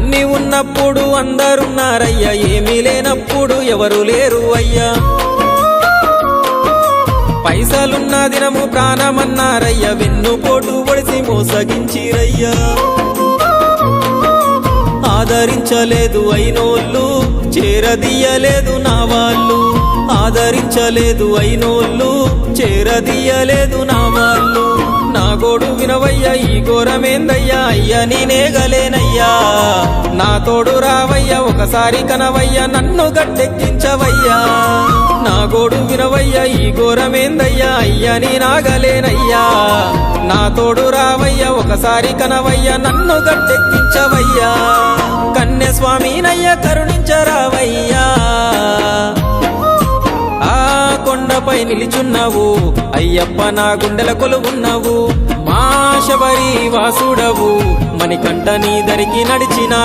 అన్ని ఉన్నప్పుడు అందరున్నారయ్యా, ఏమీ లేనప్పుడు ఎవరు లేరు అయ్యా. పైసలున్న దినము ప్రాణమన్నారయ్యా, వెన్నుపోటు పొడిసి మోసగించిరయ్యా. ఆదరించలేదు అయినోళ్ళు, చేరదీయలేదు నా వాళ్ళు. ఆదరించలేదు అయినోళ్ళు, చేరదీయలేదు నా వాళ్ళు. నా గోడు వినవయ్యా, ఈ ఘోరమేందయ్యా, అయ్యా నేనేగలేనయ్యా. నా తోడు రావయ్యా, ఒకసారి కనవయ్యా, నన్ను గట్టెక్కించవయ్యా. నా గోడు వినవయ్యా, ఈ ఘోరమేందయ్యా, అయ్యా నేనాగలేనయ్యా. నా తోడు రావయ్యా, ఒకసారి కనవయ్యా, నన్ను గట్టెక్కించవయ్యా. కన్య స్వామినయ్యా, కరుణించరావయ్యా. ఆ కొండపై నిలిచున్నావు అయ్యప్ప, నా గుండెల కొలువున్నావు. మా శబరి వాసుడవు, మణికంఠ నీ దరికి నడిచినా